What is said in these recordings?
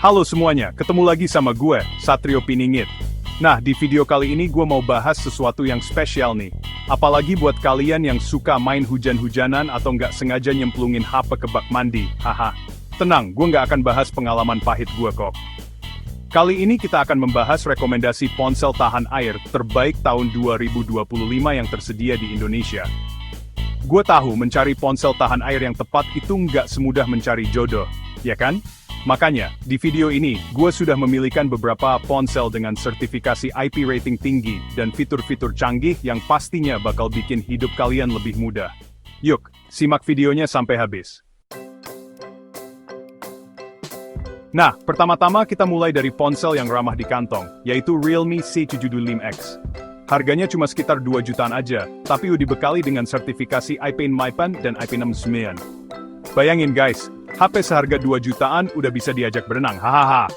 Halo semuanya, ketemu lagi sama gue, Satrio Piningit. Nah, di video kali ini gue mau bahas sesuatu yang spesial nih. Apalagi buat kalian yang suka main hujan-hujanan atau nggak sengaja nyemplungin HP ke bak mandi, haha. Tenang, gue nggak akan bahas pengalaman pahit gue kok. Kali ini kita akan membahas rekomendasi ponsel tahan air terbaik tahun 2025 yang tersedia di Indonesia. Gue tahu mencari ponsel tahan air yang tepat itu nggak semudah mencari jodoh, ya kan? Makanya, di video ini, gue sudah memilihkan beberapa ponsel dengan sertifikasi IP rating tinggi dan fitur-fitur canggih yang pastinya bakal bikin hidup kalian lebih mudah. Yuk, simak videonya sampai habis. Nah, pertama-tama kita mulai dari ponsel yang ramah di kantong, yaitu Realme C75X. Harganya cuma sekitar 2 jutaan aja, tapi udah dibekali dengan sertifikasi IP MIPAN dan IP69. Bayangin guys, HP seharga 2 jutaan udah bisa diajak berenang, hahaha.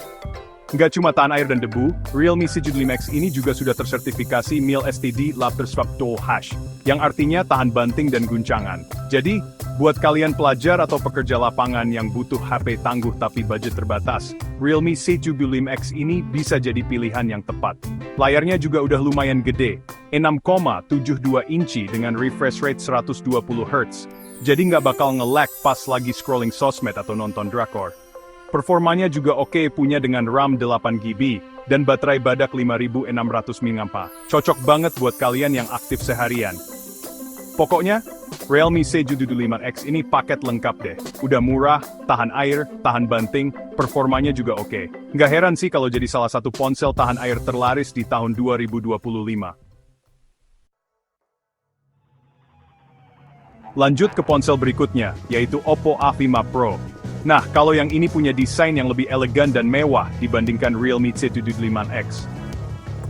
Nggak cuma tahan air dan debu, Realme C75X ini juga sudah tersertifikasi MIL STD Laptop Dual Hash, yang artinya tahan banting dan guncangan. Jadi, buat kalian pelajar atau pekerja lapangan yang butuh HP tangguh tapi budget terbatas, Realme C75X ini bisa jadi pilihan yang tepat. Layarnya juga udah lumayan gede, 6,72 inci dengan refresh rate 120 Hz. Jadi nggak bakal nge-lag pas lagi scrolling sosmed atau nonton drakor. Performanya juga oke, punya dengan RAM 8GB, dan baterai badak 5600 mAh. Cocok banget buat kalian yang aktif seharian. Pokoknya, Realme C75X ini paket lengkap deh. Udah murah, tahan air, tahan banting, performanya juga oke. Nggak heran sih kalau jadi salah satu ponsel tahan air terlaris di tahun 2025. Lanjut ke ponsel berikutnya, yaitu Oppo A5 Pro. Nah, kalau yang ini punya desain yang lebih elegan dan mewah dibandingkan Realme C75X.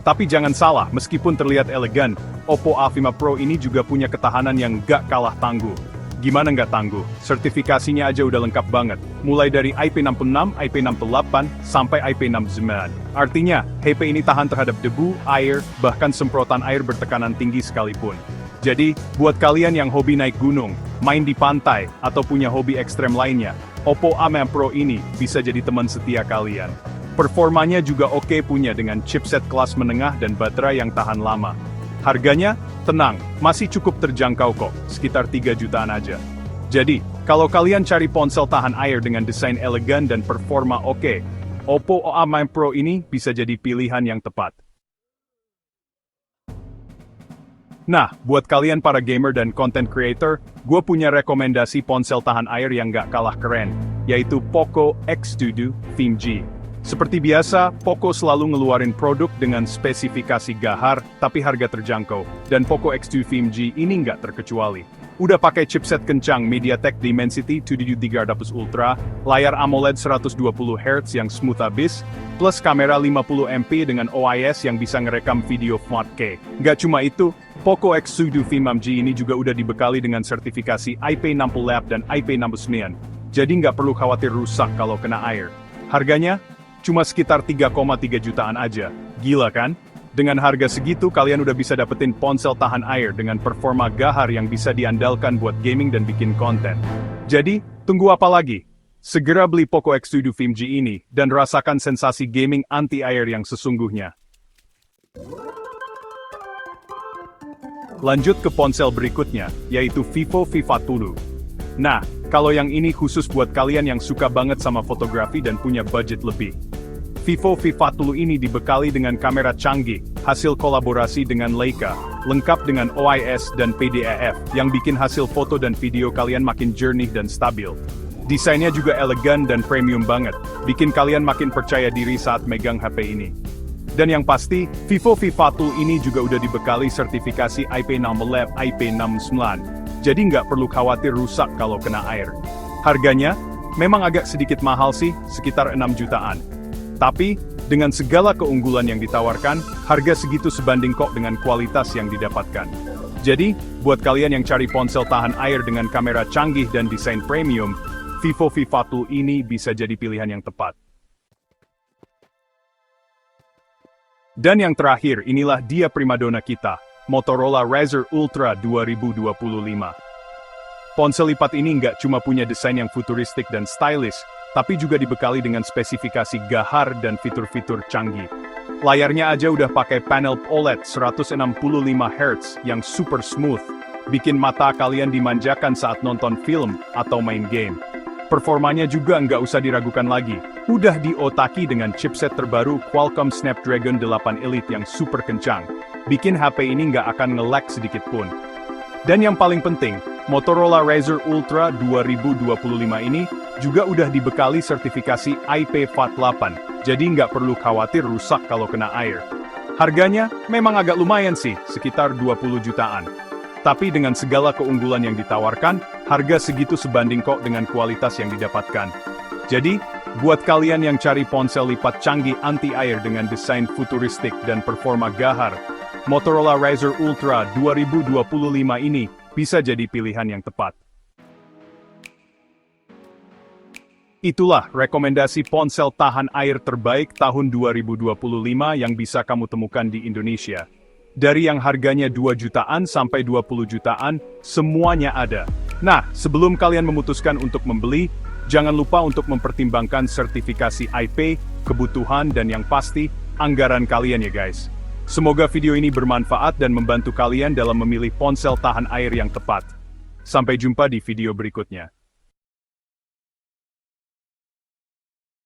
Tapi jangan salah, meskipun terlihat elegan, Oppo A5 Pro ini juga punya ketahanan yang gak kalah tangguh. Gimana nggak tangguh? Sertifikasinya aja udah lengkap banget. Mulai dari IP66, IP68, sampai IP69. Artinya, HP ini tahan terhadap debu, air, bahkan semprotan air bertekanan tinggi sekalipun. Jadi, buat kalian yang hobi naik gunung, main di pantai, atau punya hobi ekstrem lainnya, Oppo A5 Pro ini bisa jadi teman setia kalian. Performanya juga oke, punya dengan chipset kelas menengah dan baterai yang tahan lama. Harganya, tenang, masih cukup terjangkau kok, sekitar 3 jutaan aja. Jadi, kalau kalian cari ponsel tahan air dengan desain elegan dan performa oke, Oppo A5 Pro ini bisa jadi pilihan yang tepat. Nah, buat kalian para gamer dan content creator, gue punya rekomendasi ponsel tahan air yang gak kalah keren, yaitu Poco X2 5G. Seperti biasa, Poco selalu ngeluarin produk dengan spesifikasi gahar, tapi harga terjangkau, dan Poco X2 5G ini nggak terkecuali. Udah pakai chipset kencang MediaTek Dimensity 2300 Ultra, layar AMOLED 120Hz yang smooth abis, plus kamera 50MP dengan OIS yang bisa ngerekam video 4K. Nggak cuma itu, Poco X2 5G ini juga udah dibekali dengan sertifikasi IP60 Lab dan IP69, jadi nggak perlu khawatir rusak kalau kena air. Harganya cuma sekitar 3,3 jutaan aja. Gila kan? Dengan harga segitu kalian udah bisa dapetin ponsel tahan air dengan performa gahar yang bisa diandalkan buat gaming dan bikin konten. Jadi, tunggu apa lagi? Segera beli Poco X2 5G ini dan rasakan sensasi gaming anti-air yang sesungguhnya. Lanjut ke ponsel berikutnya, yaitu Vivo V40. Nah, kalau yang ini khusus buat kalian yang suka banget sama fotografi dan punya budget lebih. Vivo V40 ini dibekali dengan kamera canggih, hasil kolaborasi dengan Leica, lengkap dengan OIS dan PDAF, yang bikin hasil foto dan video kalian makin jernih dan stabil. Desainnya juga elegan dan premium banget, bikin kalian makin percaya diri saat megang HP ini. Dan yang pasti, Vivo V40 ini juga udah dibekali sertifikasi IP60 Lab IP69, jadi nggak perlu khawatir rusak kalau kena air. Harganya, memang agak sedikit mahal sih, sekitar 6 jutaan. Tapi, dengan segala keunggulan yang ditawarkan, harga segitu sebanding kok dengan kualitas yang didapatkan. Jadi, buat kalian yang cari ponsel tahan air dengan kamera canggih dan desain premium, Vivo V40 ini bisa jadi pilihan yang tepat. Dan yang terakhir, inilah dia primadona kita, Motorola Razr Ultra 2025. Ponsel lipat ini nggak cuma punya desain yang futuristik dan stylish, tapi juga dibekali dengan spesifikasi gahar dan fitur-fitur canggih. Layarnya aja udah pakai panel OLED 165 Hz yang super smooth, bikin mata kalian dimanjakan saat nonton film atau main game. Performanya juga nggak usah diragukan lagi, udah diotaki dengan chipset terbaru Qualcomm Snapdragon 8 Elite yang super kencang, bikin HP ini nggak akan nge-lag sedikit pun. Dan yang paling penting, Motorola Razr Ultra 2025 ini juga udah dibekali sertifikasi IP48, jadi nggak perlu khawatir rusak kalau kena air. Harganya memang agak lumayan sih, sekitar 20 jutaan. Tapi dengan segala keunggulan yang ditawarkan, harga segitu sebanding kok dengan kualitas yang didapatkan. Jadi, buat kalian yang cari ponsel lipat canggih anti-air dengan desain futuristik dan performa gahar, Motorola Razr Ultra 2025 ini bisa jadi pilihan yang tepat. Itulah rekomendasi ponsel tahan air terbaik tahun 2025 yang bisa kamu temukan di Indonesia. Dari yang harganya 2 jutaan sampai 20 jutaan, semuanya ada. Nah, sebelum kalian memutuskan untuk membeli, jangan lupa untuk mempertimbangkan sertifikasi IP, kebutuhan, dan yang pasti, anggaran kalian ya guys. Semoga video ini bermanfaat dan membantu kalian dalam memilih ponsel tahan air yang tepat. Sampai jumpa di video berikutnya.